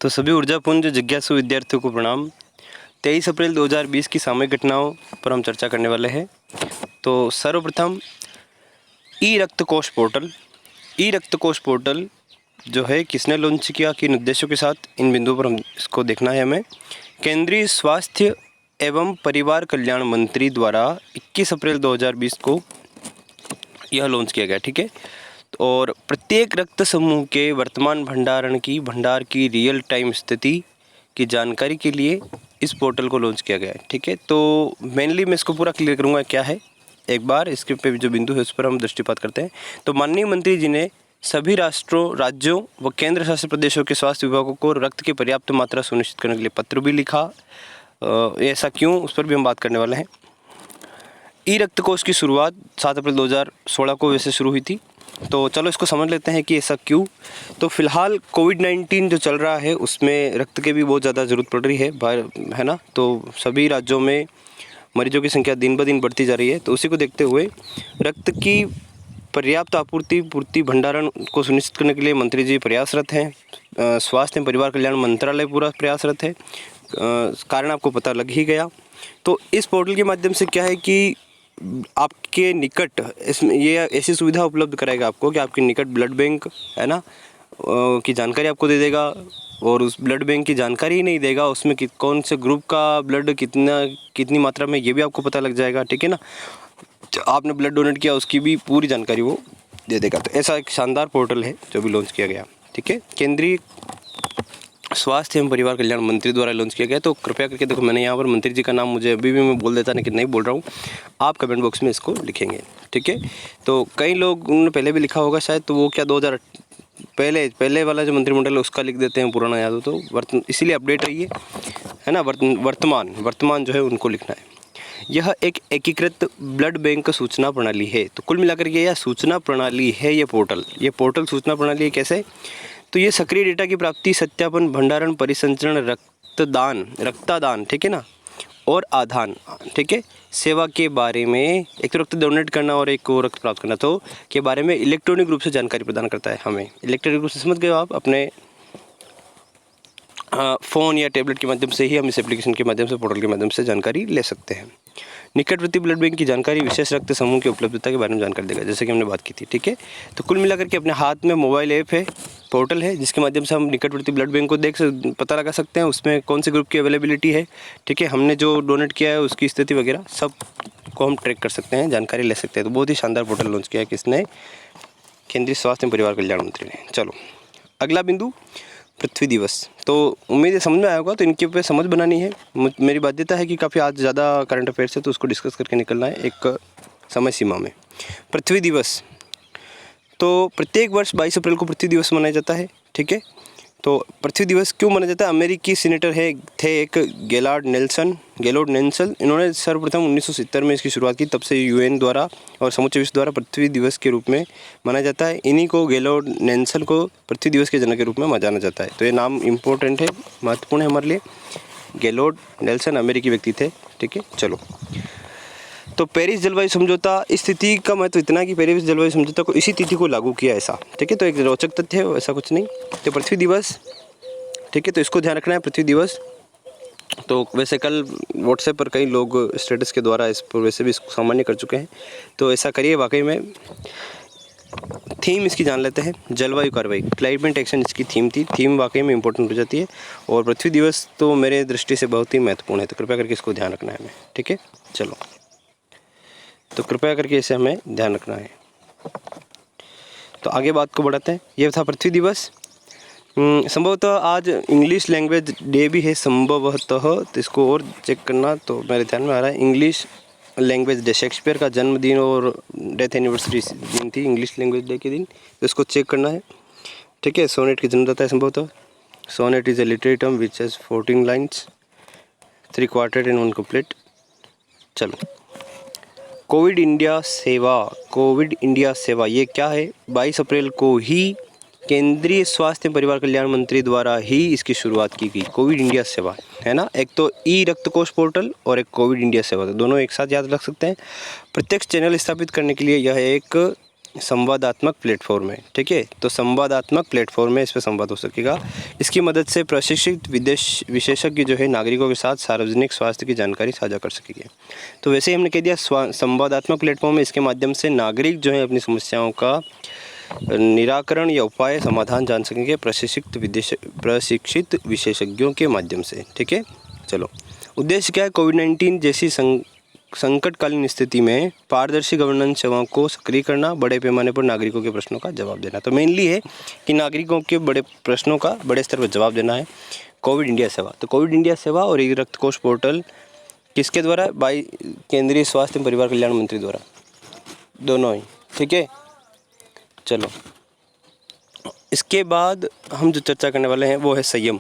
तो सभी ऊर्जापुंज जिज्ञासु विद्यार्थियों को प्रणाम। 23 अप्रैल 2020 की सामयिक घटनाओं पर हम चर्चा करने वाले हैं। तो सर्वप्रथम ई रक्त कोष पोर्टल जो है किसने लॉन्च किया, किन उद्देश्यों के साथ, इन बिंदुओं पर हम इसको देखना है हमें। केंद्रीय स्वास्थ्य एवं परिवार कल्याण मंत्री द्वारा 21 अप्रैल 2020 को यह लॉन्च किया गया, ठीक है। और प्रत्येक रक्त समूह के वर्तमान भंडार की रियल टाइम स्थिति की जानकारी के लिए इस पोर्टल को लॉन्च किया गया है, ठीक है। तो मेनली मैं इसको पूरा क्लियर करूँगा क्या है, एक बार इसके पे जो बिंदु है उस पर हम दृष्टिपात करते हैं। तो माननीय मंत्री जी ने सभी राज्यों व केंद्र शासित प्रदेशों के स्वास्थ्य विभागों को रक्त की पर्याप्त मात्रा सुनिश्चित करने के लिए पत्र भी लिखा। ऐसा क्यों, उस पर भी हम बात करने वाले हैं। ई रक्त कोष की शुरुआत 7 अप्रैल 2016 को वैसे शुरू हुई थी। तो चलो इसको समझ लेते हैं कि ऐसा क्यों। तो फिलहाल कोविड-19 जो चल रहा है उसमें रक्त की भी बहुत ज़्यादा ज़रूरत पड़ रही है ना। तो सभी राज्यों में मरीजों की संख्या दिन ब दिन बढ़ती जा रही है। तो उसी को देखते हुए रक्त की पर्याप्त पूर्ति भंडारण को सुनिश्चित करने के लिए मंत्री जी प्रयासरत हैं। स्वास्थ्य एवं परिवार कल्याण मंत्रालय पूरा प्रयासरत है। कारण आपको पता लग ही गया। तो इस पोर्टल के माध्यम से क्या है कि आपके निकट इसमें ये ऐसी सुविधा उपलब्ध कराएगा आपको कि आपके निकट ब्लड बैंक है ना की जानकारी आपको दे देगा। और उस ब्लड बैंक की जानकारी ही नहीं देगा, उसमें कौन से ग्रुप का ब्लड कितनी मात्रा में, ये भी आपको पता लग जाएगा, ठीक है ना। आपने ब्लड डोनेट किया उसकी भी पूरी जानकारी वो दे देगा। तो ऐसा एक शानदार पोर्टल है जो भी लॉन्च किया गया, ठीक है। केंद्रीय स्वास्थ्य एवं परिवार कल्याण मंत्री द्वारा लॉन्च किया गया। तो कृपया करके देखो, मैंने यहाँ पर मंत्री जी का नाम मुझे अभी भी मैं बोल देता लेकिन नहीं बोल रहा हूँ, आप कमेंट बॉक्स में इसको लिखेंगे, ठीक है। तो कई लोग उन्होंने पहले भी लिखा होगा शायद, तो वो क्या 2000 पहले वाला जो मंत्रिमंडल है उसका लिख देते हैं, पुराना याद हो तो इसीलिए अपडेट रहिए, है ना। वर्तमान जो है उनको लिखना है। यह एक एकीकृत ब्लड बैंक सूचना प्रणाली है। तो कुल मिलाकर के यह सूचना प्रणाली है, ये पोर्टल सूचना प्रणाली है। कैसे? तो ये सक्रिय डेटा की प्राप्ति, सत्यापन, भंडारण, परिसंचरण, रक्तदान, ठीक है ना, और आधान, ठीक है, सेवा के बारे में, एक तो रक्त डोनेट करना और एक को रक्त प्राप्त करना, तो के बारे में इलेक्ट्रॉनिक रूप से जानकारी प्रदान करता है हमें। इलेक्ट्रॉनिक रूप से समझ गए आप, अपने फ़ोन या टैबलेट के माध्यम से ही हम इस एप्लीकेशन के माध्यम से, पोर्टल के माध्यम से जानकारी ले सकते हैं। निकटवर्ती ब्लड बैंक की जानकारी विशेष रक्त समूह की उपलब्धता के बारे में जानकारी देगा, जैसे कि हमने बात की थी, ठीक है। तो कुल मिलाकर के अपने हाथ में मोबाइल ऐप है, पोर्टल है, जिसके माध्यम से हम निकटवर्ती ब्लड बैंक को पता लगा सकते हैं, उसमें कौन से ग्रुप की अवेलेबिलिटी है, ठीक है, हमने जो डोनेट किया है उसकी स्थिति वगैरह सब को हम ट्रैक कर सकते हैं, जानकारी ले सकते हैं। तो बहुत ही शानदार पोर्टल लॉन्च किया है किसने? केंद्रीय स्वास्थ्य एवं परिवार कल्याण मंत्री ने। चलो अगला बिंदु, पृथ्वी दिवस। तो उम्मीद है समझ में आया होगा। तो इनके ऊपर समझ बनानी है, मेरी बाध्यता है कि काफ़ी आज ज़्यादा करंट अफेयर्स है तो उसको डिस्कस करके निकलना है एक समय सीमा में। पृथ्वी दिवस, तो प्रत्येक वर्ष 22 अप्रैल को पृथ्वी दिवस मनाया जाता है, ठीक है। तो पृथ्वी दिवस क्यों मनाया जाता है? अमेरिकी सीनेटर थे एक गेलार्ड नेल्सन, इन्होंने सर्वप्रथम 1970 में इसकी शुरुआत की। तब से यूएन द्वारा और समूचे विश्व द्वारा पृथ्वी दिवस के रूप में मनाया जाता है। इन्हीं को, गेलार्ड नेल्सन को पृथ्वी दिवस के जनक के रूप में जाना जाता है। तो ये नाम इम्पोर्टेंट है, महत्वपूर्ण है हमारे लिए। गेलार्ड नेल्सन अमेरिकी व्यक्ति थे, ठीक है। चलो, तो पेरिस जलवायु समझौता, इस तिथि का महत्व इतना है कि पेरिस जलवायु समझौता को इसी तिथि को लागू किया, ऐसा, ठीक है। तो एक रोचक तथ्य है, ऐसा कुछ नहीं। तो पृथ्वी दिवस, ठीक है, तो इसको ध्यान रखना है, पृथ्वी दिवस। तो वैसे कल व्हाट्सएप पर कई लोग स्टेटस के द्वारा इस पर वैसे भी इसको सामान्य कर चुके हैं, तो ऐसा करिए। वाकई में थीम इसकी जान लेते हैं, जलवायु कार्रवाई, क्लाइमेट एक्शन इसकी थीम थी। थीम वाकई में इंपॉर्टेंट हो जाती है, और पृथ्वी दिवस तो मेरे दृष्टि से बहुत ही महत्वपूर्ण है। तो कृपया करके इसको ध्यान रखना है हमें, ठीक है। चलो, तो कृपया करके इसे हमें ध्यान रखना है। तो आगे बात को बढ़ाते हैं। यह था पृथ्वी दिवस। संभवतः आज इंग्लिश लैंग्वेज डे भी है, संभवतः, तो इसको और चेक करना। तो मेरे ध्यान में आ रहा है इंग्लिश लैंग्वेज डे, शेक्सपियर का जन्मदिन और डेथ एनिवर्सरी दिन थी इंग्लिश लैंग्वेज डे के दिन, तो इसको चेक करना है, ठीक है। सोनेट की जन्मदाता है संभवतः। Sonnet is a literary term which has 14 lines, 3 quartet and 1 couplet. चलो, कोविड इंडिया सेवा ये क्या है? 22 अप्रैल को ही केंद्रीय स्वास्थ्य एवं परिवार कल्याण मंत्री द्वारा ही इसकी शुरुआत की गई, कोविड इंडिया सेवा, है ना। एक तो ई रक्त कोष पोर्टल और एक कोविड इंडिया सेवा, तो दोनों एक साथ याद रख सकते हैं। प्रत्यक्ष चैनल स्थापित करने के लिए यह एक संवादात्मक प्लेटफॉर्म है, ठीक है। तो संवादात्मक प्लेटफॉर्म है, इस पर संवाद हो सकेगा। इसकी मदद से प्रशिक्षित विशेषज्ञ जो है नागरिकों के साथ सार्वजनिक स्वास्थ्य की जानकारी साझा कर सकेंगे। तो वैसे ही हमने कह दिया संवादात्मक प्लेटफॉर्म है, इसके माध्यम से नागरिक जो है अपनी समस्याओं का निराकरण या उपाय समाधान जान सकेंगे प्रशिक्षित विशेषज्ञों के माध्यम से, ठीक है। चलो, उद्देश्य क्या है? कोविड-19 जैसी संकटकालीन स्थिति में पारदर्शी गवर्नेंस सेवाओं को सक्रिय करना, बड़े पैमाने पर नागरिकों के प्रश्नों का जवाब देना। तो मेनली है कि नागरिकों के बड़े प्रश्नों का बड़े स्तर पर जवाब देना है कोविड इंडिया सेवा। तो कोविड इंडिया सेवा और ई रक्त कोष पोर्टल किसके द्वारा? बाई केंद्रीय स्वास्थ्य एवं परिवार कल्याण मंत्री द्वारा, दोनों ही, ठीक है। चलो, इसके बाद हम जो चर्चा करने वाले हैं वो है संयम।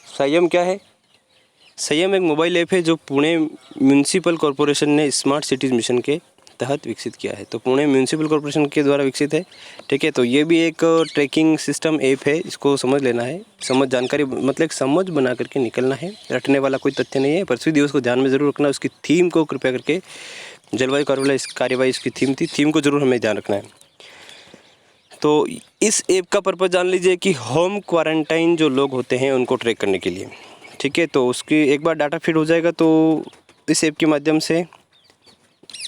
संयम क्या है? संयम एक मोबाइल ऐप है जो पुणे म्यूनिसिपल कॉरपोरेशन ने स्मार्ट सिटीज़ मिशन के तहत विकसित किया है। तो पुणे म्यूनिसिपल कॉरपोरेशन के द्वारा विकसित है, ठीक है। तो ये भी एक ट्रैकिंग सिस्टम ऐप है, इसको समझ लेना है। जानकारी मतलब एक समझ बना करके निकलना है, रटने वाला कोई तथ्य नहीं है। पृथ्वी दिवस को ध्यान में ज़रूर रखना। उसकी थीम को कृपया करके, जलवायु कार्यवाही इसकी थीम थी, थीम को ज़रूर हमें ध्यान रखना है। तो इस ऐप का पर्पज़ जान लीजिए कि होम क्वारंटाइन जो लोग होते हैं उनको ट्रैक करने के लिए, ठीक है। तो उसकी एक बार डाटा फीड हो जाएगा तो इस ऐप के माध्यम से,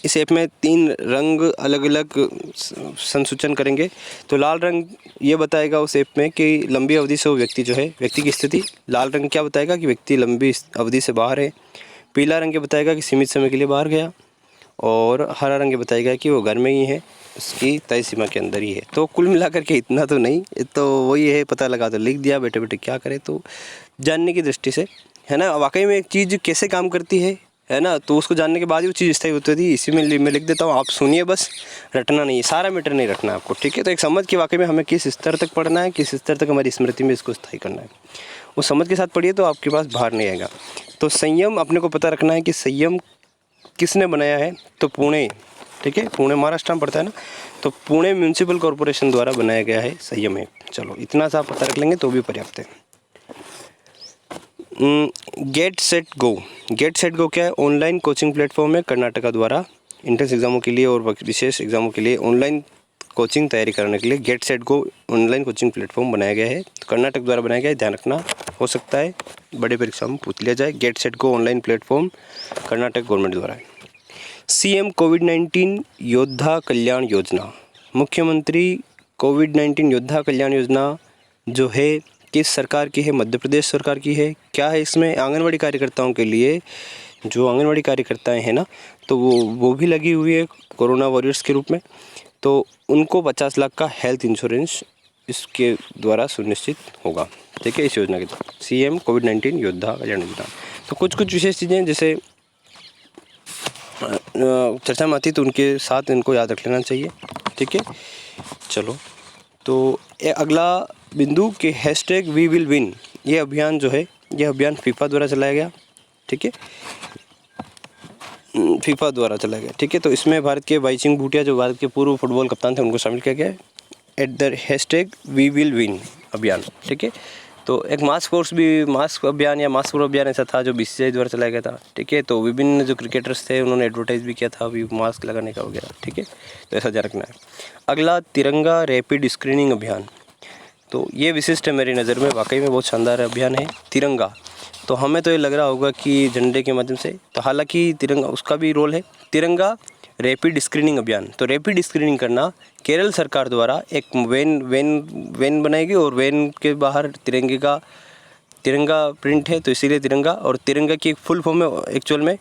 इस ऐप में 3 रंग अलग अलग संसूचन करेंगे। तो लाल रंग ये बताएगा उस ऐप में कि लंबी अवधि से वो व्यक्ति जो है, व्यक्ति की स्थिति। लाल रंग क्या बताएगा कि व्यक्ति लंबी अवधि से बाहर है। पीला रंग ये बताएगा कि सीमित समय के लिए बाहर गया। और हरा रंग ये बताएगा कि वो घर में ही है, उसकी तय सीमा के अंदर ही है। तो कुल मिलाकर के इतना तो नहीं, तो वही है, पता लगा तो लिख दिया, बैठे बैठे क्या करें। तो जानने की दृष्टि से, है ना, वाकई में एक चीज़ कैसे काम करती है ना, तो उसको जानने के बाद ही वो चीज़ स्थायी होती थी। इसी में मैं लिख देता हूँ, आप सुनिए, बस रटना नहीं है, सारा मैटर नहीं रखना आपको, ठीक है। तो एक समझ कि वाकई में हमें किस स्तर तक पढ़ना है, किस स्तर तक हमारी स्मृति में इसको स्थायी करना है, वो समझ के साथ पढ़िए तो आपके पास बाहर नहीं आएगा। तो संयम अपने को पता रखना है कि संयम किसने बनाया है? तो पुणे, ठीक है, पुणे महाराष्ट्र में पड़ता है ना, तो पुणे म्यूनिसिपल कॉरपोरेशन द्वारा बनाया गया है संयम ऐप। चलो, इतना सा पता रख लेंगे तो भी पर्याप्त है। Get set go. Get set go क्या है? ऑनलाइन कोचिंग प्लेटफॉर्म है कर्नाटका द्वारा एंट्रेंस एग्जामों के लिए और विशेष एग्जामों के लिए ऑनलाइन कोचिंग तैयारी कराने के लिए get set go online coaching platform बनाया गया है। कर्नाटक द्वारा बनाया गया है, ध्यान रखना, हो सकता है बड़े परीक्षा में पूछ लिया जाए। Get set go online platform Karnataka government द्वारा है। सीएम कोविड-19 योद्धा कल्याण योजना। मुख्यमंत्री कोविड-19 योद्धा कल्याण योजना जो है किस सरकार की है? मध्य प्रदेश सरकार की है। क्या है इसमें? आंगनवाड़ी कार्यकर्ताओं के लिए, जो आंगनवाड़ी कार्यकर्ताएं हैं ना, तो वो भी लगी हुई है कोरोना वॉरियर्स के रूप में। तो उनको 50 लाख का हेल्थ इंश्योरेंस इसके द्वारा सुनिश्चित होगा, ठीक है, इस योजना के द्वारा। सीएम कोविड-19 योद्धा कल्याण योजना। तो कुछ विशेष चीज़ें जैसे चर्चा में आती तो उनके साथ इनको याद रख लेना चाहिए, ठीक है। चलो, तो अगला बिंदु के हैशटैग वी विल विन, ये अभियान जो है, ये अभियान फीफा द्वारा चलाया गया, ठीक है, फीफा द्वारा चलाया गया, ठीक है। तो इसमें भारत के बाईचुंग भूटिया जो भारत के पूर्व फुटबॉल कप्तान थे उनको शामिल किया गया है at the hashtag we will win अभियान, ठीक है। तो एक मास्क अभियान या मास्क अभियान ऐसा था जो बीसीसीआई द्वारा चलाया गया था, ठीक है। तो विभिन्न जो क्रिकेटर्स थे उन्होंने एडवर्टाइज भी किया था अभी मास्क लगाने का वगैरह, ठीक है। तो ऐसा ध्यान रखना है। अगला तिरंगा रैपिड स्क्रीनिंग अभियान। तो ये विशिष्ट है मेरी नज़र में, वाकई में बहुत शानदार अभियान है तिरंगा। तो हमें तो ये लग रहा होगा कि झंडे के माध्यम से, तो हालांकि तिरंगा उसका भी रोल है। तिरंगा रैपिड स्क्रीनिंग अभियान, तो रैपिड स्क्रीनिंग करना केरल सरकार द्वारा एक वैन बनाएगी और वैन के बाहर तिरंगा प्रिंट है, तो इसीलिए तिरंगा। और तिरंगा की एक फुल फॉर्म है एक्चुअल में,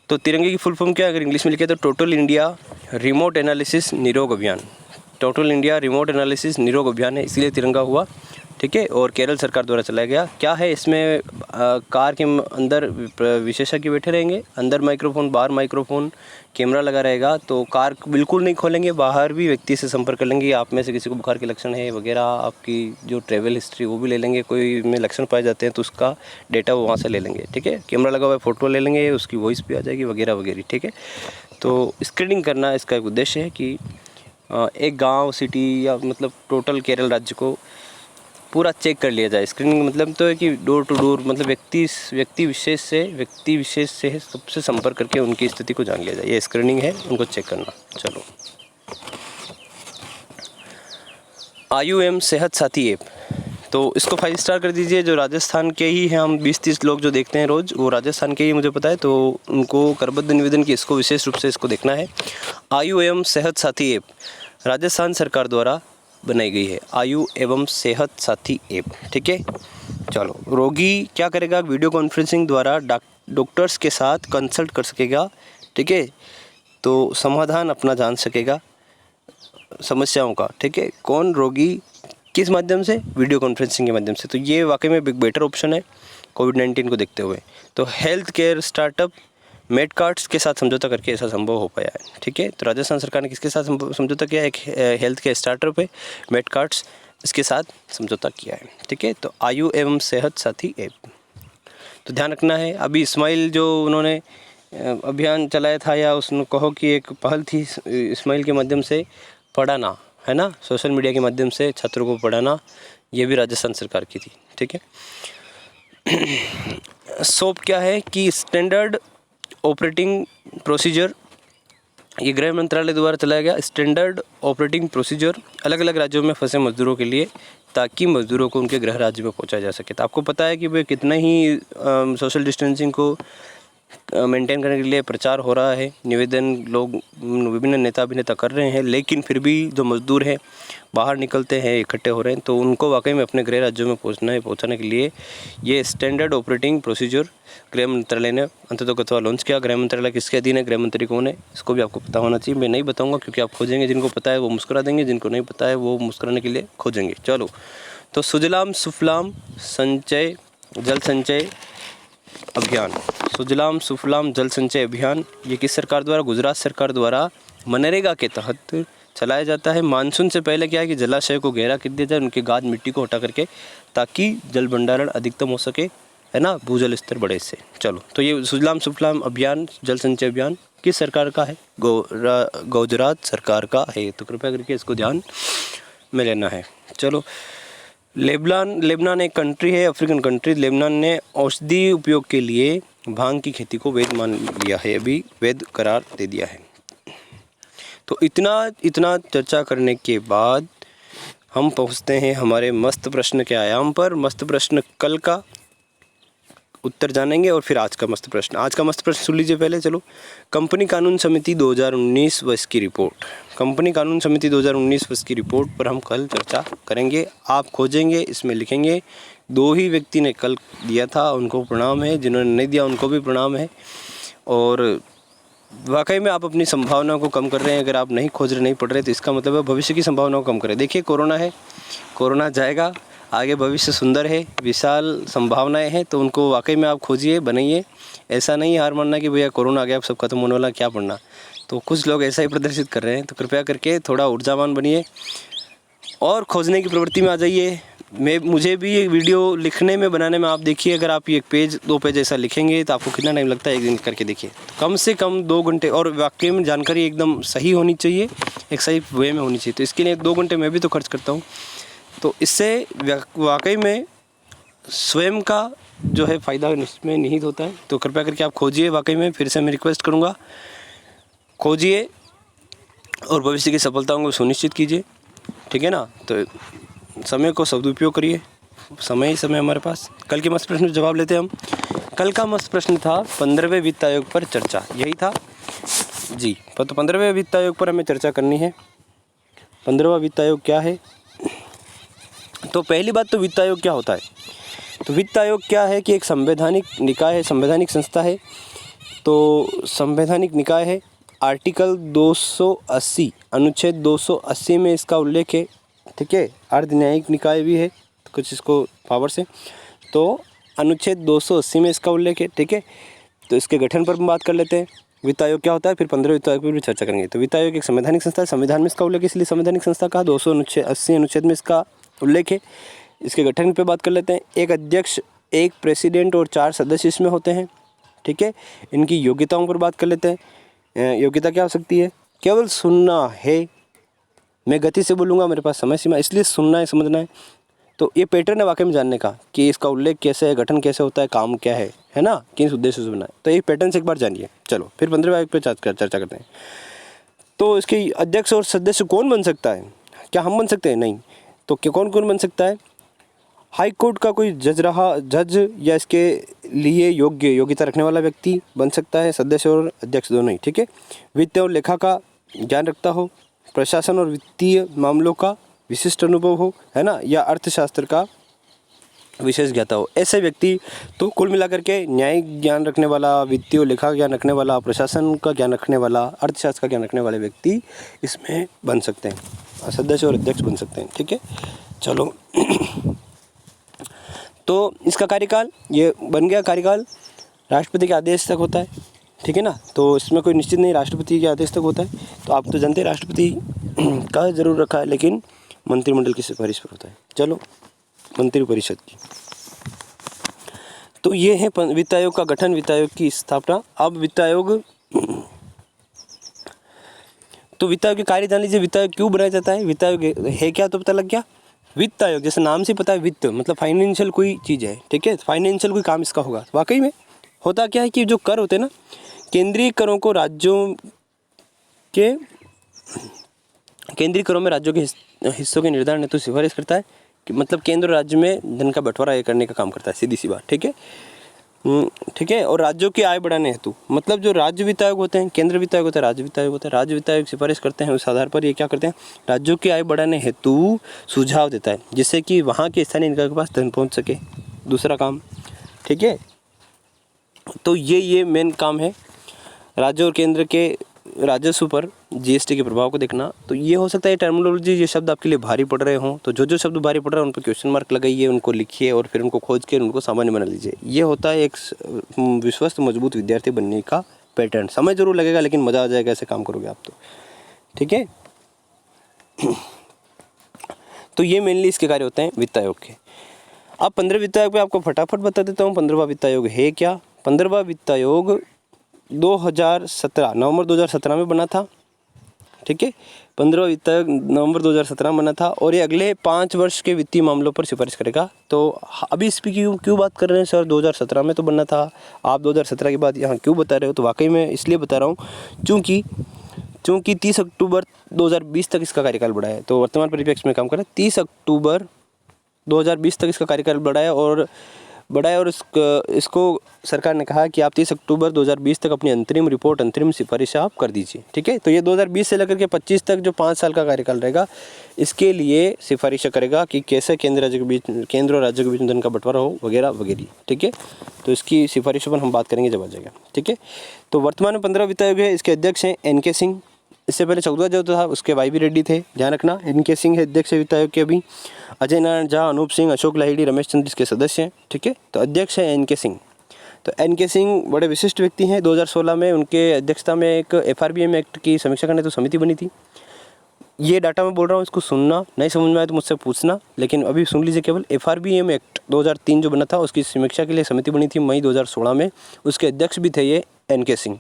तो तिरंगे की फुल फॉर्म क्या है अगर इंग्लिश में लिखे तो टोटल इंडिया रिमोट एनालिसिस निरोग अभियान। टोटल इंडिया रिमोट एनालिसिस निरोग अभियान है, इसलिए तिरंगा हुआ, ठीक है। और केरल सरकार द्वारा चलाया गया। क्या है इसमें? कार के अंदर विशेषज्ञ बैठे रहेंगे, अंदर माइक्रोफोन, बाहर माइक्रोफोन, कैमरा लगा रहेगा। तो कार बिल्कुल नहीं खोलेंगे, बाहर भी व्यक्ति से संपर्क कर लेंगे। आप में से किसी को बुखार के लक्षण है वगैरह, आपकी जो ट्रैवल हिस्ट्री वो भी ले लेंगे, कोई में लक्षण पाए जाते हैं तो उसका डेटा वो वहाँ से ले लेंगे, ठीक है। कैमरा लगा हुआ है, फ़ोटो ले लेंगे, उसकी वॉइस भी आ जाएगी वगैरह वगैरह, ठीक है। तो स्क्रीनिंग करना इसका एक उद्देश्य है कि एक गाँव, सिटी या मतलब टोटल केरल राज्य को पूरा चेक कर लिया जाए। स्क्रीनिंग मतलब तो है कि डोर टू डोर, मतलब व्यक्ति विशेष से सबसे संपर्क करके उनकी स्थिति को जान लिया जाए, ये स्क्रीनिंग है, उनको चेक करना। चलो, IUM सेहत साथी ऐप, तो इसको 5 स्टार कर दीजिए। जो राजस्थान के ही हैं, हम 20-30 लोग जो देखते हैं रोज़, वो राजस्थान के ही मुझे पता है, तो उनको करबद्ध निवेदन कि इसको विशेष रूप से इसको देखना है। IUM सेहत साथी ऐप राजस्थान सरकार द्वारा बनाई गई है, IUM सेहत साथी ऐप, ठीक है। चलो, रोगी क्या करेगा, वीडियो कॉन्फ्रेंसिंग द्वारा डॉक्टर्स के साथ कंसल्ट कर सकेगा, ठीक है। तो समाधान अपना जान सकेगा समस्याओं का, ठीक है। कौन, रोगी, किस माध्यम से, वीडियो कॉन्फ्रेंसिंग के माध्यम से। तो ये वाकई में बिग बेटर ऑप्शन है कोविड-19 को देखते हुए। तो हेल्थ केयर स्टार्टअप मेडकार्ट्स के साथ समझौता करके ऐसा संभव हो पाया है, ठीक है। तो राजस्थान सरकार ने किसके साथ समझौता किया है, एक हेल्थ केयर स्टार्टअप है मेडकार्ट्स, इसके साथ समझौता किया है, ठीक है। तो IUM सेहत साथी ऐप, तो ध्यान रखना है। अभी इस्माइल जो उन्होंने अभियान चलाया था, या उसने कहो कि एक पहल थी इस्माइल के माध्यम से पढ़ाना, है ना, सोशल मीडिया के माध्यम से छात्रों को पढ़ाना, ये भी राजस्थान सरकार की थी, ठीक है। SOP क्या है कि स्टैंडर्ड ऑपरेटिंग प्रोसीजर, ये गृह मंत्रालय द्वारा चलाया गया स्टैंडर्ड ऑपरेटिंग प्रोसीजर अलग अलग राज्यों में फंसे मजदूरों के लिए, ताकि मजदूरों को उनके गृह राज्य में पहुंचाया जा सके। तो आपको पता है कि वे कितना ही सोशल डिस्टेंसिंग को मेंटेन करने के लिए प्रचार हो रहा है, निवेदन लोग विभिन्न नेता अभिनेता कर रहे हैं, लेकिन फिर भी जो मजदूर हैं बाहर निकलते हैं, इकट्ठे हो रहे हैं, तो उनको वाकई में अपने गृह राज्यों में पहुंचाने के लिए ये स्टैंडर्ड ऑपरेटिंग प्रोसीजर गृह मंत्रालय ने अंततोगत्वा लॉन्च किया। गृह मंत्रालय किसके अधीन है, गृह मंत्री कौन है, इसको भी आपको पता होना चाहिए। मैं नहीं बताऊँगा क्योंकि आप खोजेंगे, जिनको पता है वो मुस्कुरा देंगे, जिनको नहीं पता है वो मुस्कुराने के लिए खोजेंगे। चलो, तो सुजलाम सुफलाम संचय जल संचय अभियान, सुजलाम सुफलाम जल संचय अभियान, ये किस सरकार द्वारा, गुजरात सरकार द्वारा मनरेगा के तहत चलाया जाता है। मानसून से पहले क्या है कि जलाशय को गहरा कर दिया जाए, उनके गाद मिट्टी को हटा करके, ताकि जल भंडारण अधिकतम हो सके, है ना, भूजल स्तर बढ़े इससे। चलो, तो ये सुजलाम सुफलाम अभियान, जल संचय अभियान किस सरकार का है, गुजरात सरकार का है। तो कृपया करके इसको ध्यान में लेना है। चलो, लेबनान एक कंट्री है, अफ्रीकन कंट्री। लेबनान ने औषधि उपयोग के लिए भांग की खेती को वैध मान लिया है, अभी वैध करार दे दिया है। तो इतना चर्चा करने के बाद हम पहुंचते हैं हमारे मस्त प्रश्न के आयाम पर। मस्त प्रश्न कल का उत्तर जानेंगे और फिर आज का मस्त प्रश्न सुन लीजिए पहले। चलो, कंपनी कानून समिति 2019 वर्ष की रिपोर्ट, कंपनी कानून समिति 2019 वर्ष की रिपोर्ट पर हम कल चर्चा करेंगे। आप खोजेंगे, इसमें लिखेंगे। 2 ही व्यक्ति ने कल दिया था, उनको प्रणाम है, जिन्होंने नहीं दिया उनको भी प्रणाम है। और वाकई में आप अपनी संभावनाओं को कम कर रहे हैं। अगर आप नहीं खोज रहे, नहीं पढ़ रहे, तो इसका मतलब है भविष्य की संभावनाओं को कम करें। देखिए, कोरोना है, कोरोना जाएगा, आगे भविष्य सुंदर है, विशाल संभावनाएं हैं, तो उनको वाकई में आप खोजिए, बनाइए। ऐसा नहीं हार मानना कि भैया कोरोना आ गया, अब सब खत्म होने वाला, क्या पढ़ना। तो कुछ लोग ऐसा ही प्रदर्शित कर रहे हैं, तो कृपया करके थोड़ा ऊर्जावान बनिए और खोजने की प्रवृत्ति में आ जाइए। मुझे भी ये वीडियो लिखने में, बनाने में, आप देखिए, अगर आप ये 1 पेज 2 पेज ऐसा लिखेंगे तो आपको कितना टाइम लगता है, एक दिन करके देखिए, कम से कम 2 घंटे। और वाकई में जानकारी एकदम सही होनी चाहिए, एक सही वे में होनी चाहिए। तो इसके लिए 2 घंटे मैं भी तो खर्च करता हूँ। तो इससे वाकई में स्वयं का जो है फ़ायदा इसमें निहित होता है। तो कृपया करके आप खोजिए, वाकई में फिर से मैं रिक्वेस्ट करूँगा, खोजिए और भविष्य की सफलताओं को सुनिश्चित कीजिए, ठीक है ना। तो समय को सदुपयोग करिए, समय ही समय हमारे पास। कल के मस्त प्रश्न जवाब लेते हैं हम। कल का मस्त प्रश्न था 15वें वित्त आयोग पर चर्चा, यही था जी। तो 15वें वित्त आयोग पर हमें चर्चा करनी है। 15वां वित्त आयोग क्या है? तो पहली बात तो वित्त आयोग क्या होता है? तो वित्त आयोग क्या है कि एक संवैधानिक निकाय है, संवैधानिक संस्था है। तो संवैधानिक निकाय है, आर्टिकल 280 अनुच्छेद 280 में इसका उल्लेख है, ठीक है। अर्ध न्यायिक निकाय भी है कुछ इसको पावर से, तो अनुच्छेद 280 में इसका उल्लेख है, ठीक है। तो इसके गठन पर हम बात कर लेते हैं। वित्त आयोग क्या होता है, फिर 15 वित्त आयोग पर भी चर्चा करेंगे। तो वित्त आयोग एक संवैधानिक संस्था है, संविधान में इसका उल्लेख है, इसलिए संवैधानिक संस्था का 280 अनुच्छेद में इसका उल्लेख है। इसके गठन पे बात कर लेते हैं। एक अध्यक्ष, एक प्रेसिडेंट और 4 सदस्य इसमें होते हैं, ठीक है। इनकी योग्यताओं पर बात कर लेते हैं। योग्यता क्या हो सकती है? केवल सुनना है, मैं गति से बोलूँगा, मेरे पास समय सीमा, इसलिए सुनना है, समझना है। तो ये पैटर्न है वाकई में जानने का कि इसका उल्लेख कैसे है, गठन कैसे होता है, काम क्या है ना, किस उद्देश्य से बना है। तो ये पैटर्न से एक बार जानिए। चलो, फिर 15वें आयोग पर चर्चा करते हैं। तो इसके अध्यक्ष और सदस्य कौन बन सकता है? क्या हम बन सकते हैं? नहीं। तो कौन कौन बन सकता है? हाई कोर्ट का कोई जज या इसके लिए योग्यता रखने वाला व्यक्ति बन सकता है, सदस्य और अध्यक्ष दोनों ही, ठीक है। वित्त और लेखा का ज्ञान रखता हो, प्रशासन और वित्तीय मामलों का विशिष्ट अनुभव हो, है ना, या अर्थशास्त्र का विशेष ज्ञाता हो, ऐसे व्यक्ति। तो कुल मिलाकर के न्यायिक ज्ञान रखने वाला, वित्तीय और लेखा ज्ञान रखने वाला, प्रशासन का ज्ञान रखने वाला, अर्थशास्त्र का ज्ञान रखने वाले व्यक्ति इसमें बन सकते हैं, सदस्य और अध्यक्ष बन सकते हैं, ठीक है। चलो तो इसका कार्यकाल ये बन गया। कार्यकाल राष्ट्रपति के आदेश तक होता है, ठीक है ना। तो इसमें कोई निश्चित नहीं, राष्ट्रपति के आदेश तक होता है। तो आप तो जानते हैं राष्ट्रपति का जरूर रखा है, लेकिन मंत्रिमंडल की सिफारिश पर होता है। चलो मंत्रिपरिषद की, तो ये है वित्त आयोग का गठन, वित्त आयोग की स्थापना। अब वित्त आयोग, तो वित्त आयोग की कार्य जान लीजिए। वित्त आयोग क्यों बनाया जाता है, वित्त आयोग है क्या, तो पता लग गया। वित्त आयोग जैसे नाम से पता है, वित्त मतलब फाइनेंशियल कोई चीज़ है, ठीक है, फाइनेंशियल कोई काम इसका होगा। वाकई में होता क्या है कि जो कर होते हैं ना, केंद्रीय करों को राज्यों के, केंद्रीय करों में राज्यों के हिस्सों के निर्धारण हेतु सिफारिश करता है, कि मतलब केंद्र और राज्य में धन का बंटवारा करने का काम करता है, सीधी सी बात, ठीक है, ठीक है। और राज्यों की आय बढ़ाने हेतु, मतलब जो राज्य वित्त आयोग होते हैं, केंद्र वित्त आयोग होता है, राज्य वित्त आयोग होता है। राज्य वित्त आयोग सिफारिश करते हैं, उस आधार पर ये क्या करते हैं, राज्यों की आय बढ़ाने हेतु सुझाव देता है, जिससे कि वहाँ के स्थानीय निकाय के पास धन पहुँच सके, दूसरा काम, ठीक है। तो ये मेन काम है राज्य और केंद्र के राजस्व पर जीएसटी के प्रभाव को देखना। तो ये हो सकता है टर्मिनोलॉजी, ये शब्द आपके लिए भारी पड़ रहे हों, तो जो शब्द भारी पड़ रहे हैं उन पर क्वेश्चन मार्क लगाइए, उनको लिखिए और फिर उनको खोज के उनको सामान्य बना लीजिए। ये होता है एक विश्वस्त मजबूत विद्यार्थी बनने का पैटर्न। समय जरूर लगेगा, लेकिन मज़ा आ जाएगा, ऐसे काम करोगे आप तो, ठीक है। तो ये मेनली इसके कार्य होते हैं वित्त आयोग के। अब 15 वित्त आयोग पे आपको फटाफट बता देता हूँ 15वां वित्त आयोग है क्या। 15वां वित्त आयोग 2017 नवंबर 2017 में बना था, ठीक है। 15वां वित्त आयोग नवंबर 2017 में बना था और ये अगले 5 वर्ष के वित्तीय मामलों पर सिफारिश करेगा। तो अभी इस पर क्यों बात कर रहे हैं सर, 2017 में तो बनना था, आप 2017 की बात यहाँ क्यों बता रहे हो। तो वाकई में इसलिए बता रहा हूँ चूँकि 30 अक्टूबर 2020 तक इसका कार्यकाल बढ़ा है। तो वर्तमान परिप्रेक्ष्य में काम कर रहा है, 30 अक्टूबर 2020 तक इसका कार्यकाल बढ़ा है और इसको सरकार ने कहा कि आप 30 अक्टूबर 2020 तक अपनी अंतरिम सिफारिश आप कर दीजिए, ठीक है। तो ये 2020 से लेकर के 25 तक जो 5 साल का कार्यकाल रहेगा, इसके लिए सिफारिश करेगा कि कैसे केंद्र और राज्य के बीच धन का बंटवारा हो, वगैरह वगैरह, ठीक है। तो इसकी सिफारिशों पर हम बात करेंगे जब आ जाएगा, ठीक है। तो वर्तमान में 15 वित्त आयोग है, इसके अध्यक्ष हैं NK सिंह। इससे पहले 14 जो था उसके YV रेड्डी थे, ध्यान रखना। NK सिंह है अध्यक्ष वित्त आयोग के अभी। अजय नारायण झा, अनूप सिंह, अशोक लाहिड़ी, रमेश चंद्र इसके सदस्य हैं, ठीक है। तो अध्यक्ष है NK सिंह। तो NK सिंह बड़े विशिष्ट व्यक्ति हैं। 2016 में उनके अध्यक्षता में एक FRBM एक्ट की समीक्षा करने तो समिति बनी थी। ये डाटा मैं बोल रहा हूँ, इसको सुनना, नहीं समझ में आए तो मुझसे पूछना, लेकिन अभी सुन लीजिए केवल। FRBM एक्ट 2003 जो बना था उसकी समीक्षा के लिए समिति बनी थी मई 2016 में। उसके अध्यक्ष भी थे ये NK सिंह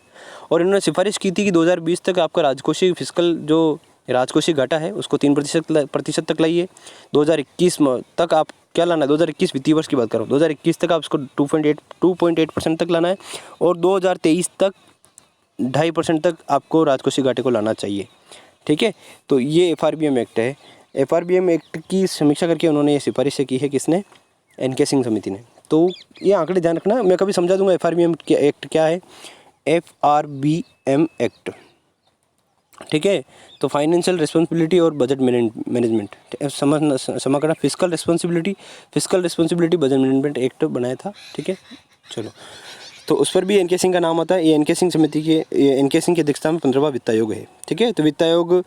और इन्होंने सिफारिश की थी कि 2020 तक आपका राजकोषीय फिस्कल जो राजकोषीय घाटा है उसको 3% तक लाइए। 2021 तक आप क्या लाना है, 2021 वित्तीय वर्ष की बात कर रहा हूँ, 2021 तक आप इसको 2.8% तक लाना है और 2023 तक 2.5% तक आपको राजकोषीय घाटे को लाना चाहिए, ठीक है। तो ये FRBM एक्ट है। FRBM एक्ट की समीक्षा करके उन्होंने ये सिफारिश की है, किसने, NK सिंह समिति ने। तो ये आंकड़े ध्यान रखना, मैं कभी समझा दूंगा FRBM एक्ट क्या है। FRBM एक्ट, ठीक है। तो फाइनेंशियल रिस्पॉन्सिबिलिटी और बजट मैनेजमेंट समझ करना, fiscal responsibility budget management act बनाया था, ठीक है। चलो, तो उस पर भी NK सिंह का नाम आता है। ये NK सिंह समिति के NK सिंह की अध्यक्षता में 15वां वित्त आयोग है, ठीक है। तो वित्त आयोग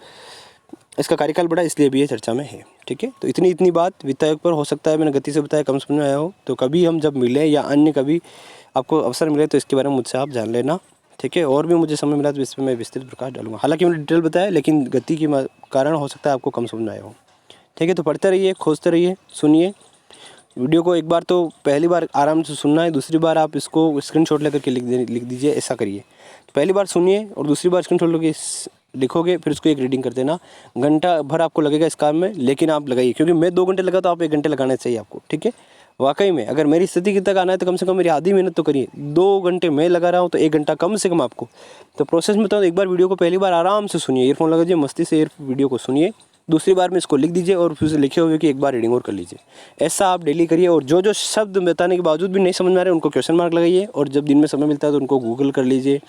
इसका कार्यकाल बढ़ा, इसलिए भी ये चर्चा में है, ठीक है। तो इतनी बात वित्त आयोग पर। हो सकता है मैंने गति से बताया, कम समझ में आया हो, तो कभी हम जब मिले या अन्य कभी आपको अवसर मिले तो इसके बारे में मुझसे आप जान लेना, ठीक है। और भी मुझे समय मिला तो इस पर मैं विस्तृत प्रकाश डालूंगा। हालांकि मैंने डिटेल बताया, लेकिन गति के कारण हो सकता है आपको कम समझ में आया हो, ठीक है। तो पढ़ते रहिए, खोजते रहिए, सुनिए वीडियो को। एक बार तो पहली बार आराम से सुनना है, दूसरी बार आप इसको स्क्रीनशॉट लेकर के लिख दीजिए, ऐसा करिए। तो पहली बार सुनिए और दूसरी बार स्क्रीनशॉट लेके लिखोगे, फिर उसको एक रीडिंग कर देना। घंटा भर आपको लगेगा इस काम में, लेकिन आप लगाइए, क्योंकि मैं 2 घंटे लगा तो आप 1 घंटे लगाना चाहिए आपको, ठीक है। वाकई में अगर मेरी स्थिति की तक आना है तो कम से कम मेरी आधी मेहनत तो करिए। 2 घंटे मैं लगा रहा हूँ तो 1 घंटा कम से कम आपको। तो प्रोसेस में तो एक बार वीडियो को पहली बार आराम से सुनिए, ईयरफोन लगा दीजिए, मस्ती से वीडियो को सुनिए, दूसरी बार में इसको लिख दीजिए और फिर से लिखे हुए कि एक बार रीडिंग और कर लीजिए। ऐसा आप डेली करिए और जो जो शब्द बताने के बावजूद भी नहीं समझ में आ रहे उनको क्वेश्चन मार्क लगाइए और जब दिन में समय मिलता है तो उनको गूगल कर लीजिए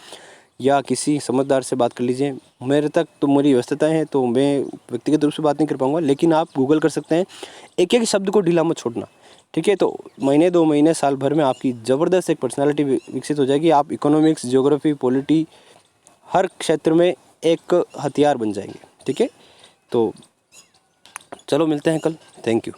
या किसी समझदार से बात कर लीजिए। मेरे तक तो मेरी व्यस्तताएं हैं तो मैं व्यक्तिगत रूप से बात नहीं कर पाऊँगा, लेकिन आप गूगल कर सकते हैं। एक एक शब्द को ढीला मत छोड़ना, ठीक है। तो महीने 2 महीने साल भर में आपकी ज़बरदस्त एक पर्सनालिटी विकसित हो जाएगी। आप इकोनॉमिक्स, ज्योग्राफी, पॉलिटी हर क्षेत्र में एक हथियार बन जाएंगे, ठीक है। तो चलो मिलते हैं कल। Thank you.